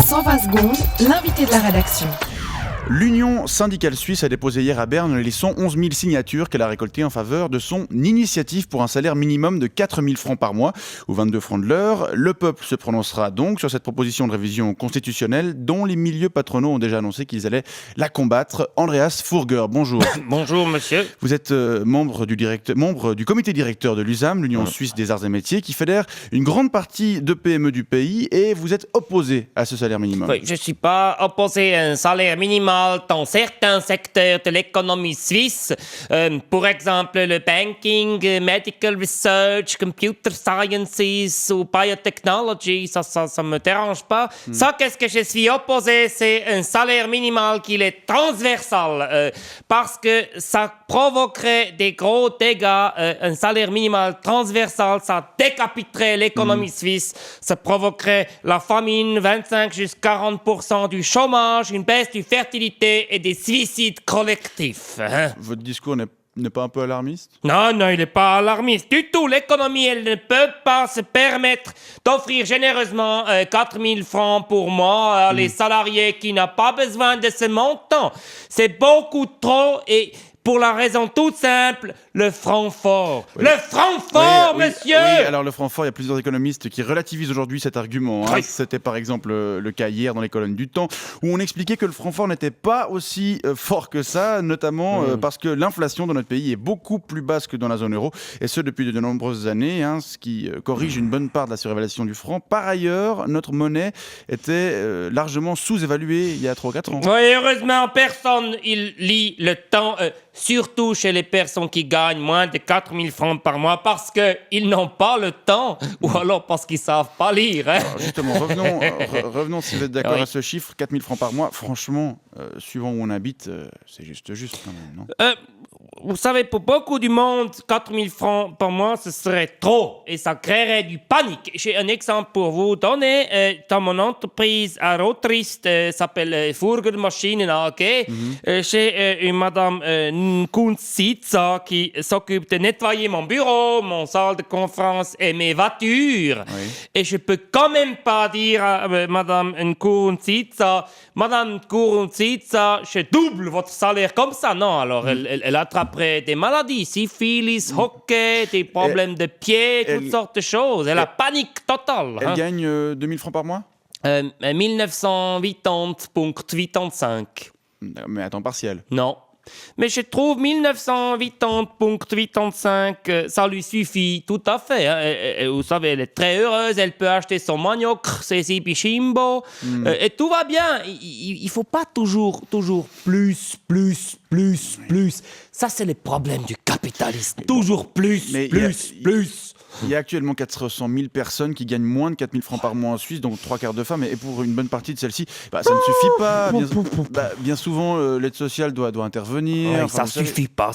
120 secondes, l'invité de la rédaction. L'Union syndicale suisse a déposé hier à Berne les 111 000 signatures qu'elle a récoltées en faveur de son initiative pour un salaire minimum de 4 000 francs par mois ou 22 francs de l'heure. Le peuple se prononcera donc sur cette proposition de révision constitutionnelle dont les milieux patronaux ont déjà annoncé qu'ils allaient la combattre. Andreas Furger, bonjour. Bonjour monsieur. Vous êtes membre du comité directeur de l'USAM, l'Union suisse des arts et métiers, qui fédère une grande partie de PME du pays, et vous êtes opposé à ce salaire minimum. Oui, je ne suis pas opposé à un salaire minimal dans certains secteurs de l'économie suisse. Pour exemple, le banking, medical research, computer sciences ou biotechnology, ça me dérange pas. Ça, qu'est-ce que je suis opposé, c'est un salaire minimal qui est transversal, parce que ça provoquerait des gros dégâts. Un salaire minimal transversal, ça décapiterait l'économie suisse, ça provoquerait la famine, 25 jusqu'à 40% du chômage, une baisse du fertilité et des suicides collectifs. Hein? Votre discours n'est pas un peu alarmiste ? Non, il n'est pas alarmiste du tout. L'économie, elle ne peut pas se permettre d'offrir généreusement 4 000 francs pour mois à les salariés qui n'ont pas besoin de ce montant. C'est beaucoup trop, et pour la raison toute simple, le franc fort. Oui. Le franc fort, monsieur! Oui, alors le franc fort, il y a plusieurs économistes qui relativisent aujourd'hui cet argument. Hein. Oui. C'était par exemple le cas hier dans les colonnes du Temps, où on expliquait que le franc fort n'était pas aussi fort que ça, notamment parce que l'inflation dans notre pays est beaucoup plus basse que dans la zone euro, et ce depuis de nombreuses années, hein, ce qui corrige une bonne part de la surévaluation du franc. Par ailleurs, notre monnaie était largement sous-évaluée il y a 3 ou 4 ans. Oui, heureusement, personne il lit le temps, surtout chez les personnes qui gagnent moins de 4 000 francs par mois, parce qu'ils n'ont pas le temps, ou alors parce qu'ils ne savent pas lire. Hein. Alors justement, revenons si vous êtes d'accord à ce chiffre, 4 000 francs par mois. Franchement, suivant où on habite, c'est juste quand même, non ? Vous savez, pour beaucoup du monde, 4 000 francs par mois, ce serait trop, et ça créerait du panique. J'ai un exemple pour vous donner. Dans mon entreprise à Rotrist, s'appelle Furger Maschinen AG, j'ai une madame Nkunziza qui s'occupe de nettoyer mon bureau, mon salle de conférence et mes voitures. Oui. Et je peux quand même pas dire à madame Nkunziza, je double votre salaire comme ça. Non, alors elle attraperait des maladies, syphilis, hockey, des problèmes de pied, toutes sortes de choses. Elle a panique totale. Elle gagne 2 000 francs par mois ? 1980,85. Mais à temps partiel ? Non. Mais je trouve 1980,85, ça lui suffit tout à fait. Hein. Vous savez, elle est très heureuse, elle peut acheter son manioc, ses ibichimbo, et tout va bien. Il ne faut pas toujours plus. Ça, c'est le problème du capitalisme. Toujours plus. Il y a actuellement 400 000 personnes qui gagnent moins de 4 000 francs par mois en Suisse, donc 3/4 de femmes. Et pour une bonne partie de celles-ci, ça ne suffit pas. Bien souvent, l'aide sociale doit intervenir. Oui, ça suffit pas.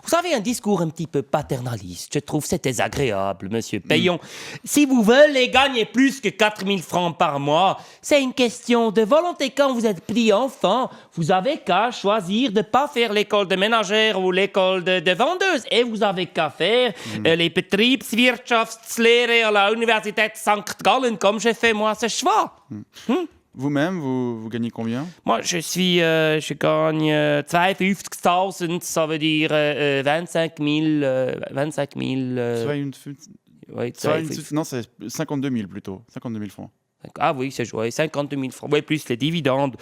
Vous avez un discours un petit peu paternaliste. Je trouve que c'est désagréable, monsieur Payon. Si vous voulez gagner plus que 4 000 francs par mois, c'est une question de volonté. Quand vous êtes petit enfant, vous avez qu'à choisir de ne pas faire l'école de ménagère ou l'école de vendeuse. Et vous avez qu'à faire les Betriebswirtschaftslehre à la Universität St. Gallen, comme j'ai fait moi ce choix. Vous-même, vous gagnez combien ? Moi, je gagne 52.000, ça veut dire 25 000. Non, c'est 52 000 plutôt, 52 000 francs. Ah oui, c'est joué, 52 000 francs. Oui, plus les dividendes.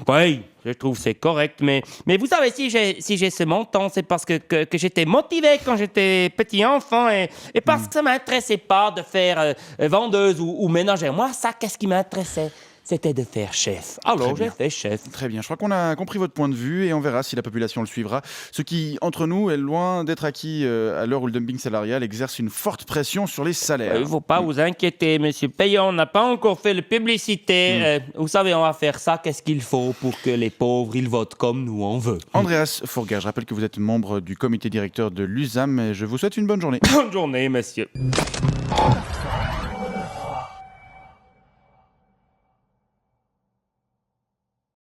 Oui, je trouve que c'est correct. Mais vous savez, si j'ai ce montant, c'est parce que j'étais motivé quand j'étais petit enfant et parce que ça ne m'intéressait pas de faire vendeuse ou ménagère. Moi, ça, qu'est-ce qui m'intéressait ? C'était de faire chef. Alors, j'ai fait chef. Très bien. Je crois qu'on a compris votre point de vue et on verra si la population le suivra. Ce qui, entre nous, est loin d'être acquis à l'heure où le dumping salarial exerce une forte pression sur les salaires. Il ne faut pas vous inquiéter, monsieur Payon. On n'a pas encore fait de publicité. Vous savez, on va faire ça. Qu'est-ce qu'il faut pour que les pauvres, ils votent comme nous, on veut. Andreas Furger, je rappelle que vous êtes membre du comité directeur de l'USAM et je vous souhaite une bonne journée. Bonne journée, monsieur.